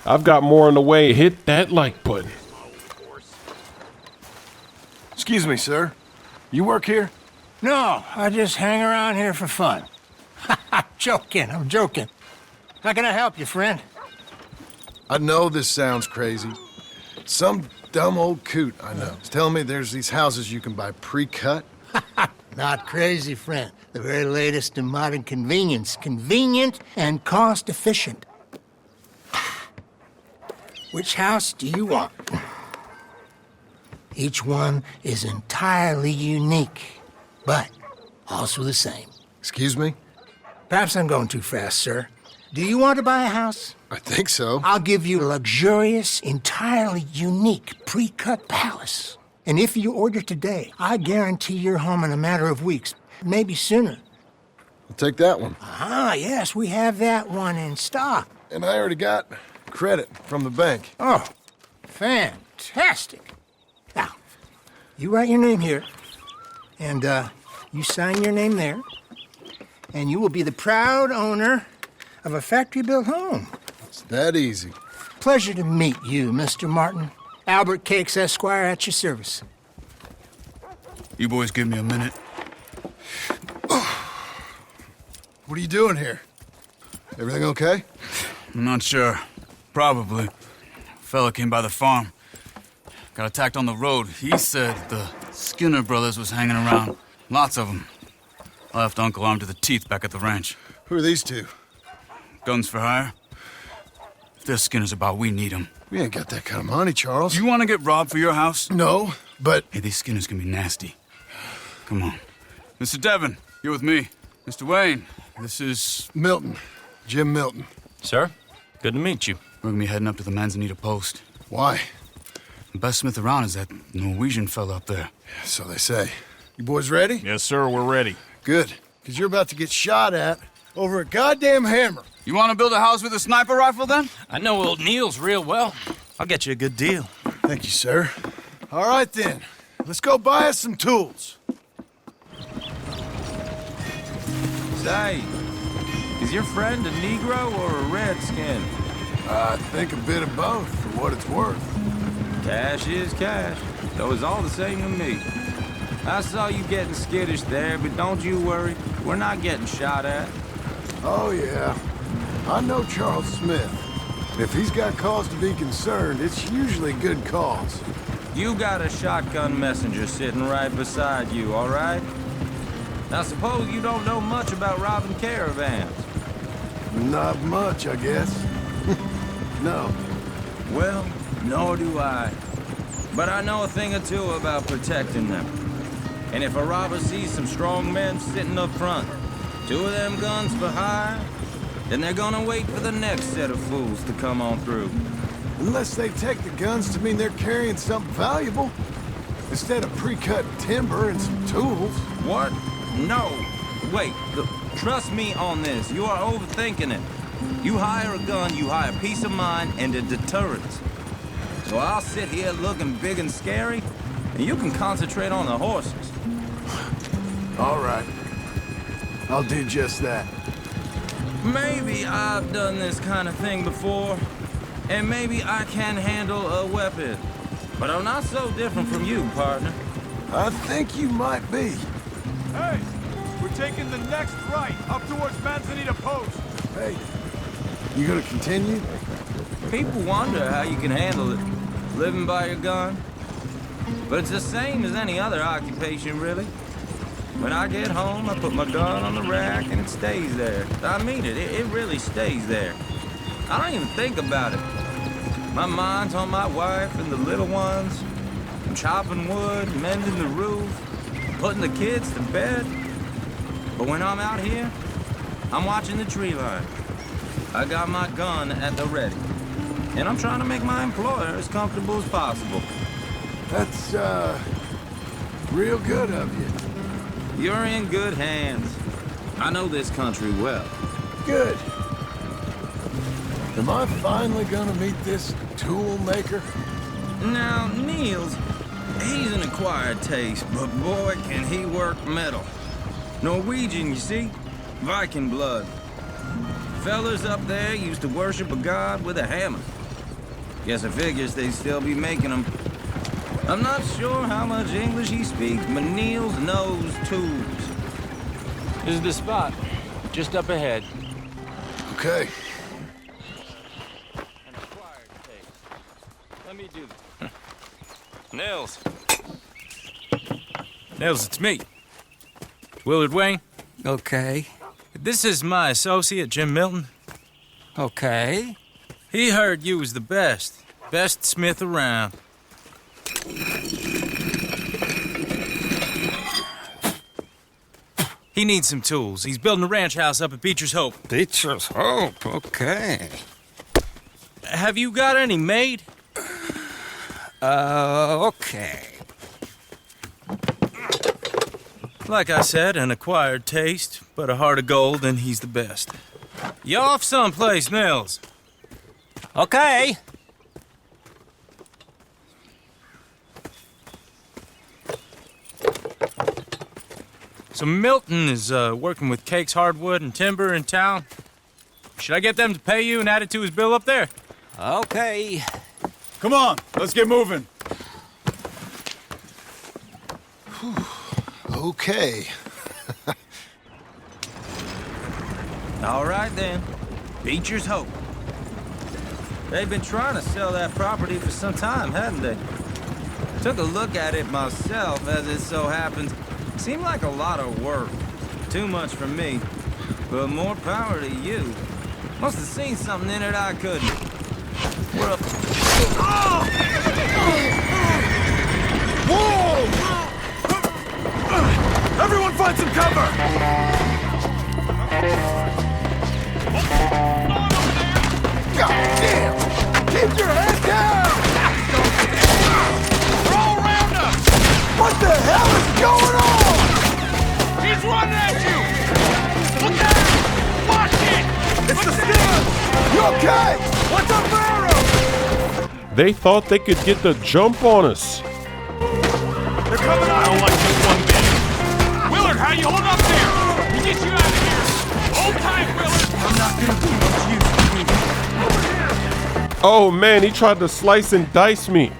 I've got more in the way. Hit that like button. Excuse me, sir. You work here? No, I just hang around here for fun. I'm joking. How can I help you, friend? I know this sounds crazy. Some dumb old coot I know is telling me there's these houses you can buy pre-cut. Not crazy, friend. The very latest in modern convenience. Convenient and cost-efficient. Which house do you want? Each one is entirely unique, but also the same. Excuse me? Perhaps I'm going too fast, sir. Do you want to buy a house? I think so. I'll give you a luxurious, entirely unique pre-cut palace. And if you order today, I guarantee you're home in a matter of weeks, maybe sooner. I'll take that one. Ah, yes, we have that one in stock. And I already got credit from the bank. Oh, fantastic. Now, you write your name here, and you sign your name there, and you will be the proud owner of a factory-built home. It's that easy. Pleasure to meet you, Mr. Martin. Albert Cakes, Esquire, at your service. You boys give me a minute. What are you doing here? Everything okay? I'm not sure. Probably. Fella came by the farm. Got attacked on the road. He said the Skinner brothers was hanging around. Lots of them. I left Uncle armed to the teeth back at the ranch. Who are these two? Guns for hire? If there's Skinner's about, we need them. We ain't got that kind of money, Charles. You want to get robbed for your house? No, but... Hey, these Skinners can be nasty. Come on. Mr. Devon, you're with me. Mr. Wayne, this is... Milton. Jim Milton. Sir, good to meet you. We're gonna be heading up to the Manzanita post. Why? The best smith around is that Norwegian fella up there. So they say. You boys ready? Yes, sir, we're ready. Good. Because you're about to get shot at over a goddamn hammer. You want to build a house with a sniper rifle, then? I know old Neil's real well. I'll get you a good deal. Thank you, sir. All right, then. Let's go buy us some tools. Say, is your friend a Negro or a Redskin? I think a bit of both, for what it's worth. Cash is cash, though it's all the same to me. I saw you getting skittish there, but don't you worry. We're not getting shot at. Oh, yeah. I know Charles Smith. If he's got cause to be concerned, it's usually good cause. You got a shotgun messenger sitting right beside you, all right? Now, suppose you don't know much about robbing caravans. Not much, I guess. No. Well, nor do I. But I know a thing or two about protecting them. And if a robber sees some strong men sitting up front, 2 of them guns for hire, then they're gonna wait for the next set of fools to come on through. Unless they take the guns to mean they're carrying something valuable. Instead of pre-cut timber and some tools. What? No. Wait, trust me on this. You are overthinking it. You hire a gun, you hire peace of mind and a deterrent. So I'll sit here looking big and scary, and you can concentrate on the horses. All right. I'll do just that. Maybe I've done this kind of thing before, and maybe I can handle a weapon. But I'm not so different from you, partner. I think you might be. Hey, we're taking the next right, up towards Manzanita Post. Hey, you gonna continue? People wonder how you can handle it, living by your gun. But it's the same as any other occupation, really. When I get home, I put my gun on the rack and it stays there. I mean it, it really stays there. I don't even think about it. My mind's on my wife and the little ones. I'm chopping wood, mending the roof, putting the kids to bed. But when I'm out here, I'm watching the tree line. I got my gun at the ready. And I'm trying to make my employer as comfortable as possible. That's, real good of you. You're in good hands. I know this country well. Good. Am I finally gonna meet this tool maker? Now, Niels, he's an acquired taste, but boy, can he work metal. Norwegian, you see? Viking blood. Fellers up there used to worship a god with a hammer. Guess I figures they'd still be making them. I'm not sure how much English he speaks, but Niels knows tools. This is the spot. Just up ahead. Okay. An acquired taste. Let me do this. Nils. Nils, it's me. Willard Wayne. Okay. This is my associate, Jim Milton. Okay. He heard you was the best. Best smith around. He needs some tools. He's building a ranch house up at Beecher's Hope. Beecher's Hope, okay. Have you got any made? Okay. Like I said, an acquired taste, but a heart of gold, and he's the best. You off someplace, Nils? Okay. So Milton is working with Cakes Hardwood and Timber in town. Should I get them to pay you and add it to his bill up there? Okay. Come on, let's get moving. Okay. All right, then. Beecher's Hope. They've been trying to sell that property for some time, hadn't they? Took a look at it myself, as it so happens. Seemed like a lot of work. Too much for me. But more power to you. Must have seen something in it I couldn't. We're up. Whoa! Everyone find some cover! God damn! Keep your head down! They're all around us! What the hell is going on? He's running at you! Look out! Watch it! It's the skinner! You okay? What's up, Arrow? They thought they could get the jump on us. They're coming out! I don't like this one bit. Willard, how you hold up there? We get you out of here! Hold tight, Willard! I'm not gonna be much use to you. Over here! Oh man, he tried to slice and dice me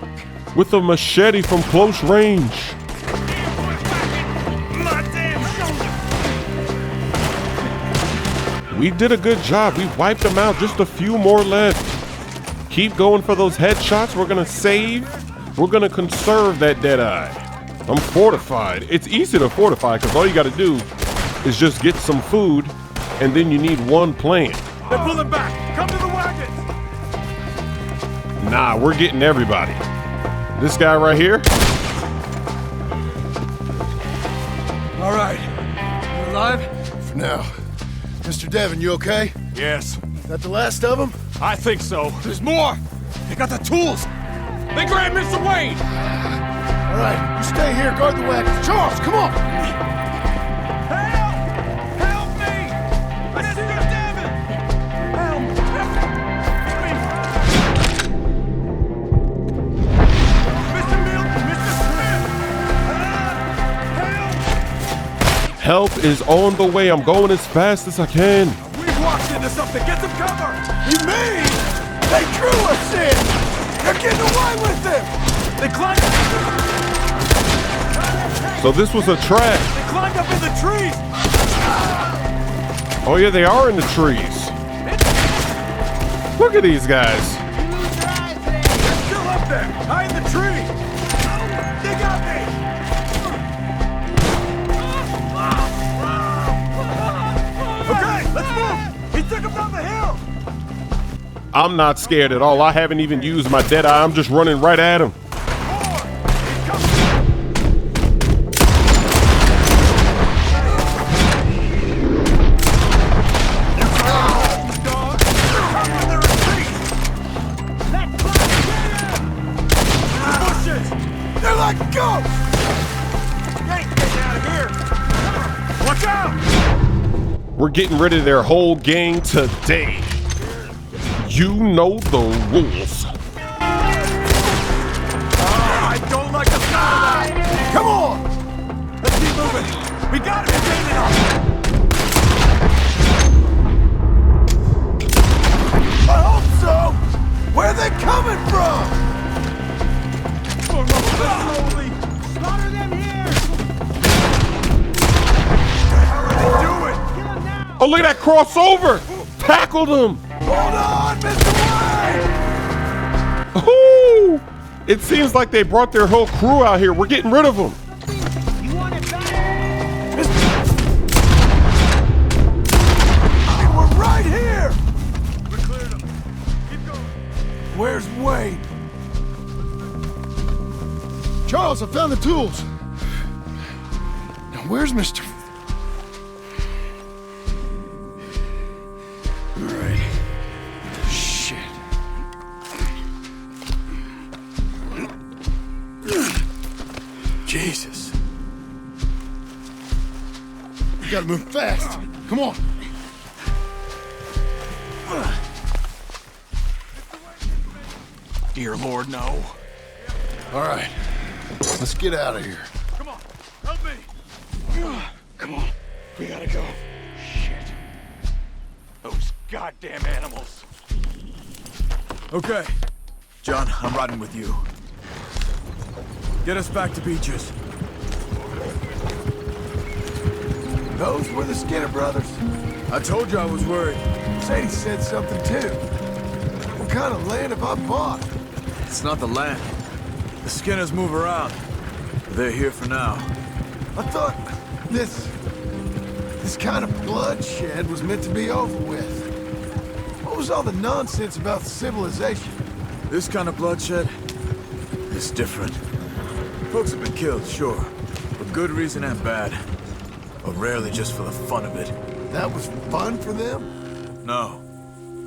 with a machete from close range. My damn shoulder! We did a good job. We wiped them out. Just a few more left. Keep going for those headshots. We're gonna save. We're gonna conserve that dead eye. I'm fortified. It's easy to fortify because all you gotta do is just get some food and then you need one plant. They're pulling back! Come to the wagons! Nah, we're getting everybody. This guy right here. All right. You alive? For now. Mr. Devon, you okay? Yes. Is that the last of them? I think so. There's more! They got the tools! They grabbed Mr. Wayne! All right, you stay here, guard the wagons. Charles, come on! Help! Help me! Mr. Devon! Help! Mr. Milton! Mr. Smith! Help! Help is on the way. I'm going as fast as I can. We've walked into something! Get some cover! You mean? They drew us in! They're getting away with it! They climbed So this was a trap. up in the trees! Oh yeah, they are in the trees. Look at these guys. They're still up there! High in the tree! They got me! Okay, let's move! He took him down the hill! I'm not scared at all. I haven't even used my dead eye. I'm just running right at him. They're like ghosts! Watch out! We're getting rid of their whole gang today. You know the rules. I don't like the sound of that! Come on! Let's keep moving! We gotta be gaining up! I hope so! Where are they coming from? look at that crossover! Tackled him! Hold on, Mr. White! Ooh! It seems like they brought their whole crew out here. We're getting rid of them. You want it back? We're right here! We cleared him. Keep going. Where's Wayne? Charles, I found the tools. Now, where's Mr. All right. Shit. Jesus. We gotta move fast. Come on. Dear Lord, no. All right. Let's get out of here. Come on, help me. Come on, we gotta go. Shit. Those goddamn animals. Okay. John, I'm riding with you. Get us back to Beaches. Those were the Skinner brothers. I told you I was worried. Sadie said something too. What kind of land have I bought? It's not the land. The Skinners move around. They're here for now. I thought this kind of bloodshed was meant to be over with. What was all the nonsense about civilization? This kind of bloodshed is different. Folks have been killed, sure. For good reason and bad. But rarely just for the fun of it. That was fun for them? No.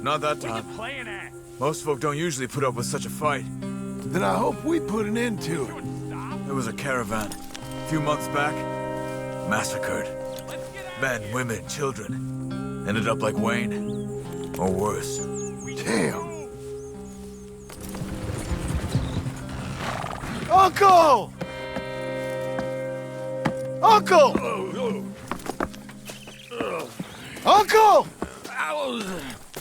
Not that time. Playing at. Most folk don't usually put up with such a fight. Then I hope we put an end to it. There was a caravan. A few months back. Massacred. Men, women, children. Ended up like Wayne. Or worse. Damn. Uncle! Uncle! Uncle!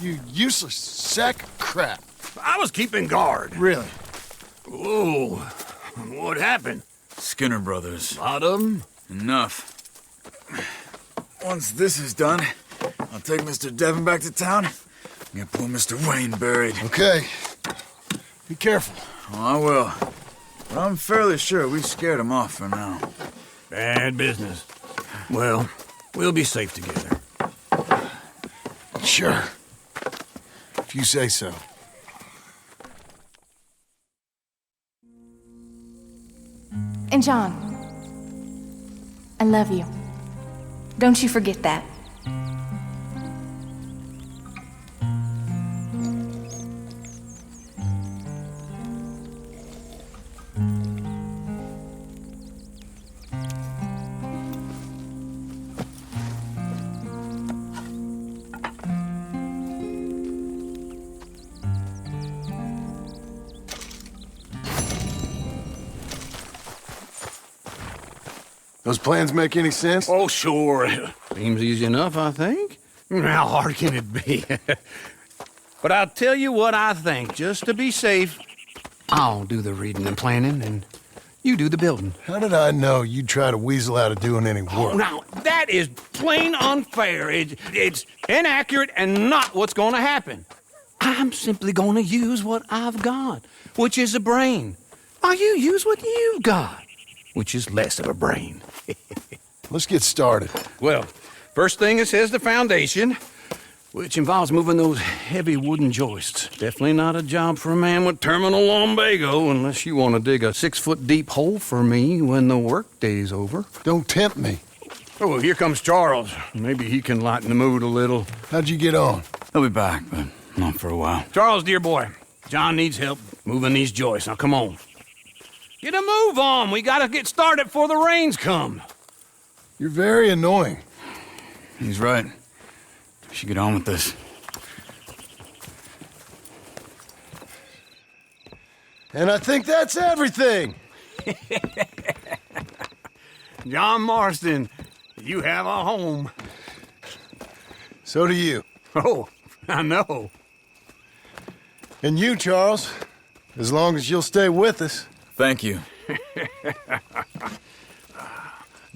You useless sack of crap. I was keeping guard. Really? Whoa. What happened? Skinner brothers. Lot of them? Enough. Once this is done, I'll take Mr. Devon back to town and get poor Mr. Wayne buried. Okay. Be careful. Oh, I will. But I'm fairly sure we scared him off for now. Bad business. Well, we'll be safe together. Sure. If you say so. And John, I love you. Don't you forget that. Those plans make any sense? Oh, sure. Seems easy enough, I think. How hard can it be? But I'll tell you what I think, just to be safe. I'll do the reading and planning, and you do the building. How did I know you'd try to weasel out of doing any work? Now, that is plain unfair. It's inaccurate and not what's going to happen. I'm simply going to use what I've got, which is a brain. While you use what you've got, which is less of a brain. Let's get started. Well, first thing it says the foundation, which involves moving those heavy wooden joists. Definitely not a job for a man with terminal lumbago, unless you want to dig a 6-foot deep hole for me when the workday's over. Don't tempt me. Oh, here comes Charles. Maybe he can lighten the mood a little. How'd you get on? He'll be back, but not for a while. Charles, dear boy, John needs help moving these joists. Now, come on. Get a move on. We gotta get started before the rains come. You're very annoying. He's right. We should get on with this. And I think that's everything. John Marston, you have a home. So do you. Oh, I know. And you, Charles. As long as you'll stay with us. Thank you.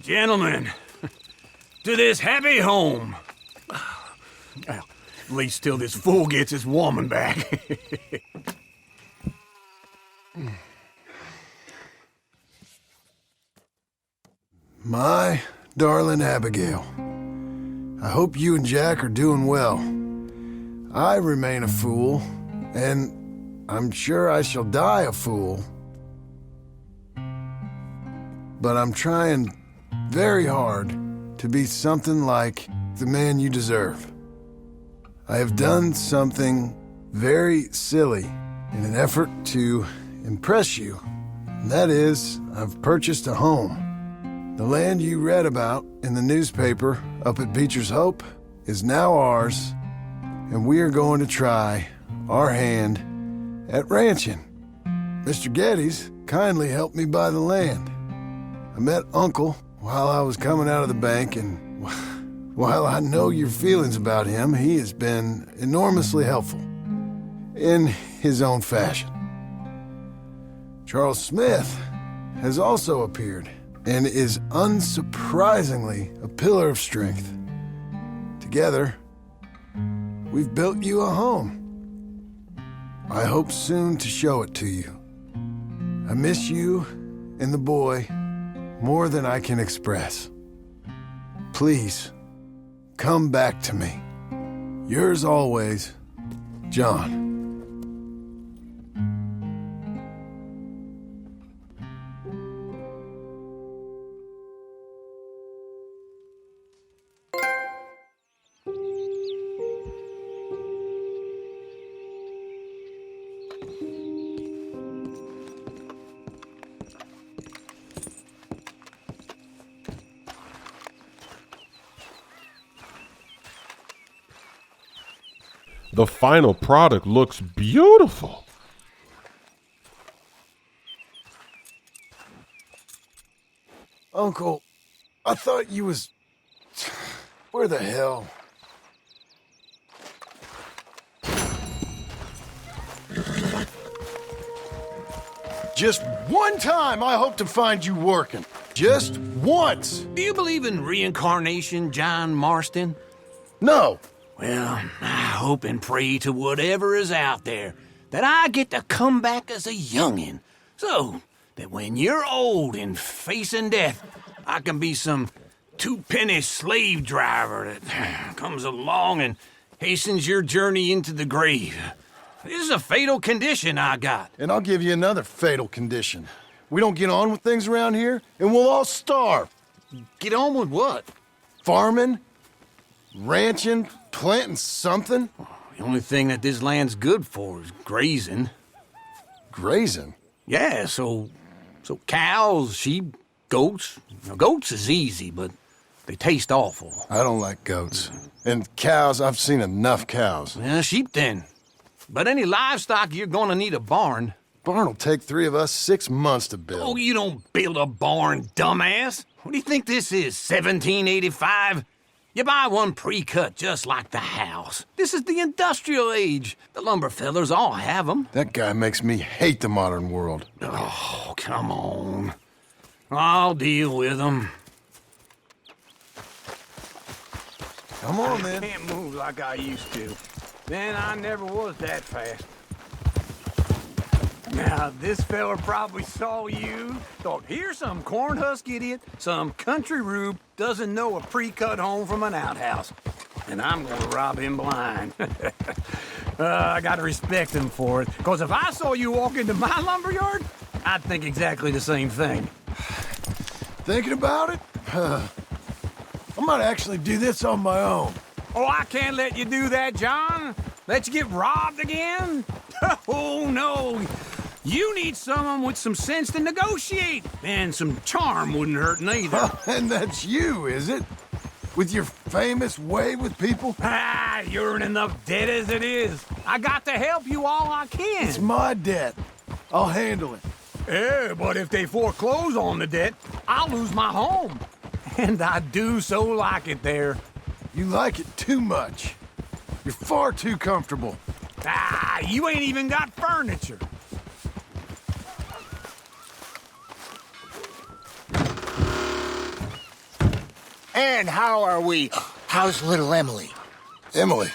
Gentlemen, to this happy home. Well, at least till this fool gets his woman back. My darling Abigail, I hope you and Jack are doing well. I remain a fool, and I'm sure I shall die a fool. But I'm trying very hard to be something like the man you deserve. I have done something very silly in an effort to impress you. And that is, I've purchased a home. The land you read about in the newspaper up at Beecher's Hope is now ours, and we are going to try our hand at ranching. Mr. Geddes kindly helped me buy the land. I met Uncle while I was coming out of the bank, and while I know your feelings about him, he has been enormously helpful in his own fashion. Charles Smith has also appeared and is unsurprisingly a pillar of strength. Together, we've built you a home. I hope soon to show it to you. I miss you and the boy more than I can express. Please, come back to me. Yours always, John. The final product looks beautiful. Uncle, I thought you was... Where the hell? Just one time I hope to find you working. Just once. Do you believe in reincarnation, John Marston? No. Well, I hope and pray to whatever is out there that I get to come back as a youngin', so that when you're old and facing death, I can be some two-penny slave driver that comes along and hastens your journey into the grave. This is a fatal condition I got. And I'll give you another fatal condition. We don't get on with things around here, and we'll all starve. Get on with what? Farming, ranching, planting something. The only thing that this land's good for is grazing. Grazing? Yeah, so cows, sheep, goats. Now, goats is easy, but they taste awful. I don't like goats. And cows, I've seen enough cows. Yeah, sheep then. But any livestock, you're gonna need a barn. Barn will take 3 of us 6 months to build. Oh, you don't build a barn, dumbass. What do you think this is, 1785? You buy one pre-cut just like the house. This is the industrial age. The lumber fellers all have them. That guy makes me hate the modern world. Oh, come on. I'll deal with them. Come on, then. I can't move like I used to. Man, I never was that fast. Now, this fella probably saw you, thought, here's some corn husk idiot, some country rube, doesn't know a pre-cut home from an outhouse. And I'm gonna rob him blind. I gotta respect him for it, because if I saw you walk into my lumberyard, I'd think exactly the same thing. Thinking about it? I might actually do this on my own. Oh, I can't let you do that, John. Let you get robbed again? Oh, no. You need someone with some sense to negotiate. And some charm wouldn't hurt neither. And that's you, is it? With your famous way with people? Ah, you're in enough debt as it is. I got to help you all I can. It's my debt. I'll handle it. Yeah, but if they foreclose on the debt, I'll lose my home. And I do so like it there. You like it too much. You're far too comfortable. Ah, you ain't even got furniture. And how are we? How's little Emily? Emily.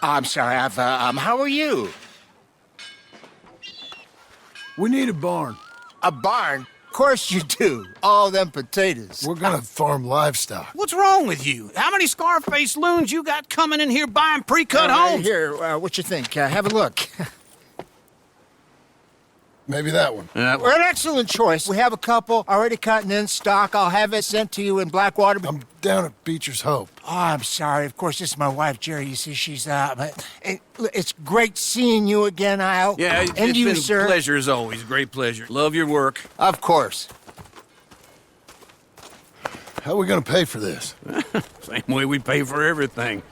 I'm sorry, how are you? We need a barn. A barn? Of course you do. All them potatoes. We're gonna farm livestock. What's wrong with you? How many Scarface loons you got coming in here buying pre-cut homes? Here, what you think? Have a look. Maybe that one. We're an excellent choice. We have a couple already cut and in stock. I'll have it sent to you in Blackwater. I'm down at Beecher's Hope. Oh, I'm sorry. Of course, this is my wife, Jerry. You see, she's but it's great seeing you again, Al. Yeah, and it's you, been sir. a pleasure as always. Great pleasure. Love your work. Of course. How are we gonna pay for this? Same way we pay for everything.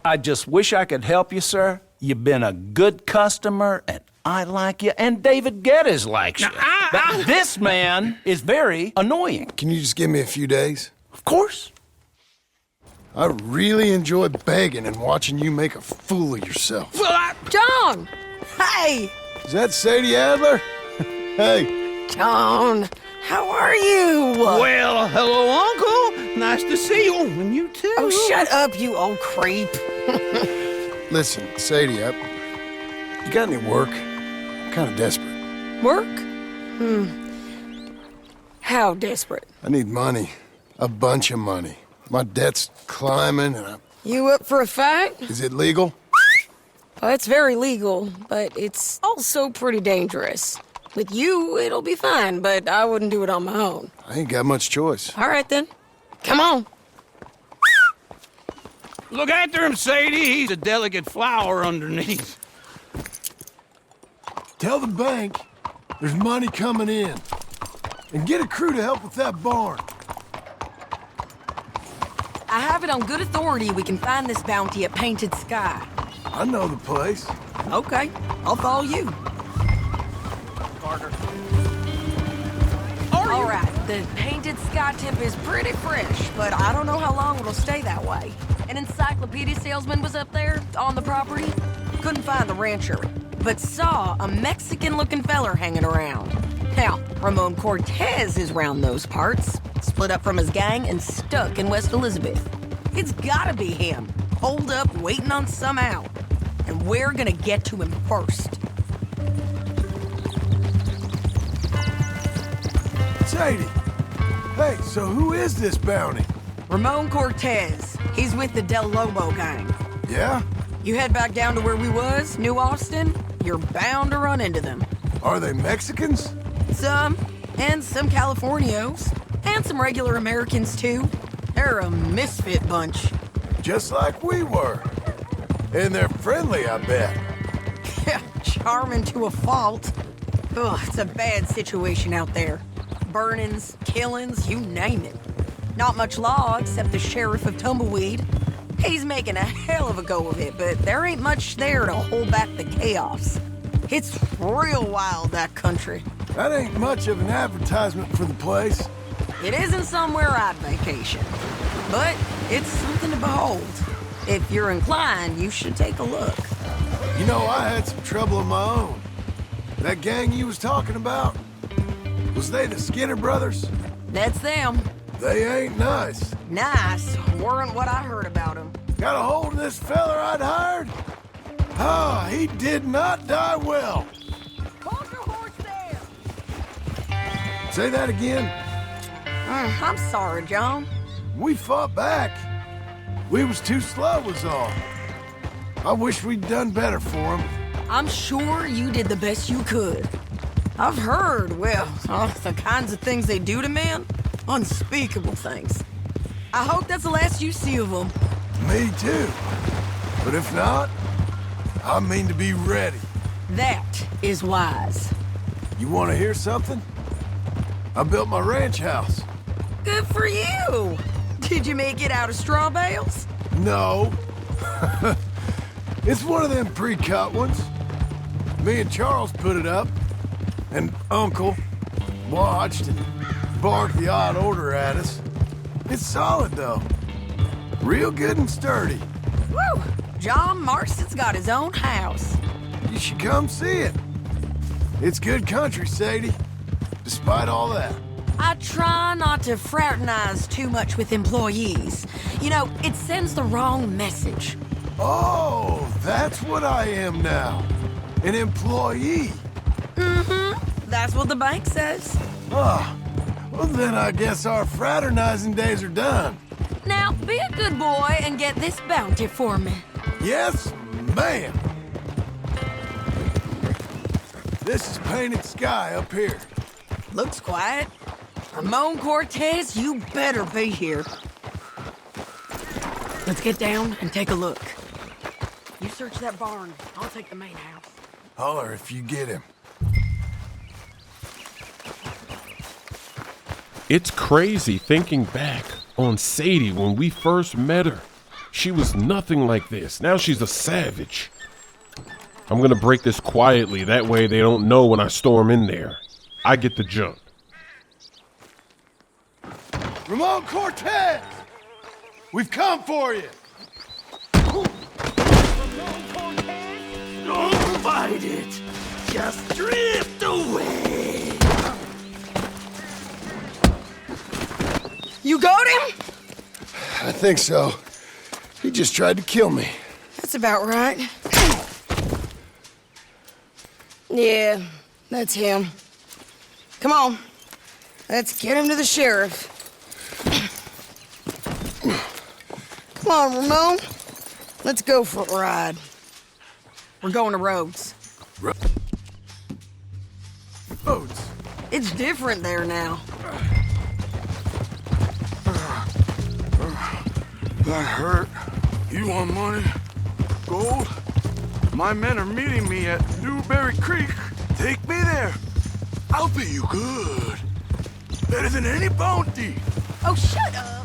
I just wish I could help you, sir. You've been a good customer, and I like you, and David Geddes likes you. But this man is very annoying. Can you just give me a few days? Of course. I really enjoy begging and watching you make a fool of yourself. Well, John! Hey! Is that Sadie Adler? Hey. John, how are you? Well, hello, Uncle. Nice to see you. And you too. Oh, shut up, you old creep. Listen, Sadie, you got any work? I'm kind of desperate. Work? How desperate? I need money. A bunch of money. My debt's climbing and You up for a fight? Is it legal? Well, it's very legal, but it's also pretty dangerous. With you, it'll be fine, but I wouldn't do it on my own. I ain't got much choice. All right, then. Come on. Look after him, Sadie. He's a delicate flower underneath. Tell the bank there's money coming in. And get a crew to help with that barn. I have it on good authority we can find this bounty at Painted Sky. I know the place. Okay, I'll follow you. Carter. All right, the Painted Sky tip is pretty fresh, but I don't know how long it'll stay that way. An encyclopedia salesman was up there on the property. Couldn't find the rancher, but saw a Mexican-looking feller hanging around. Now, Ramon Cortez is round those parts, split up from his gang and stuck in West Elizabeth. It's gotta be him, holed up waiting on some out. And we're gonna get to him first. Sadie! Hey, so who is this bounty? Ramon Cortez. He's with the Del Lobo gang. Yeah? You head back down to where we was, New Austin, you're bound to run into them. Are they Mexicans? Some, and some Californios, and some regular Americans too. They're a misfit bunch. Just like we were. And they're friendly, I bet. Charming to a fault. Ugh, it's a bad situation out there. Burnings, killings, you name it. Not much law except the sheriff of Tumbleweed. He's making a hell of a go of it, but there ain't much there to hold back the chaos. It's real wild, that country. That ain't much of an advertisement for the place. It isn't somewhere I'd vacation, but it's something to behold. If you're inclined, you should take a look. You know, I had some trouble of my own. That gang you was talking about, was they the Skinner brothers? That's them. They ain't nice. Nice. Weren't what I heard about them. Got a hold of this feller I'd hired? Ah, he did not die well. Hold your horse there. Say that again. I'm sorry, John. We fought back. We was too slow was all. I wish we'd done better for him. I'm sure you did the best you could. I've heard, well, the kinds of things they do to men. Unspeakable things. I hope that's the last you see of them. Me too. But if not, I mean to be ready. That is wise. You want to hear something? I built my ranch house. Good for you. Did you make it out of straw bales? No. It's one of them pre-cut ones. Me and Charles put it up, and Uncle watched and barked the odd order at us. It's solid, though. Real good and sturdy. Woo! John Marston's got his own house. You should come see it. It's good country, Sadie. Despite all that. I try not to fraternize too much with employees. You know, it sends the wrong message. Oh, that's what I am now. An employee. Mm-hmm. That's what the bank says. Ah, well then I guess our fraternizing days are done. Now, be a good boy and get this bounty for me. Yes, ma'am. This is Painted Sky up here. Looks quiet. Ramon Cortez, you better be here. Let's get down and take a look. You search that barn. I'll take the main house. Holler if you get him. It's crazy thinking back on Sadie when we first met her. She was nothing like this. Now she's a savage. I'm gonna break this quietly. That way they don't know when I storm in there. I get the jump. Ramon Cortez! We've come for you! Don't fight it. Just drift away. You got him? I think so. He just tried to kill me. That's about right. Yeah, that's him. Come on. Let's get him to the sheriff. Come on, Ramon. Let's go for a ride. We're going to Rhodes. Rhodes? It's different there now. That hurt. You want money? Gold? My men are meeting me at Newberry Creek. Take me there. I'll pay you good. Better than any bounty. Oh, shut up.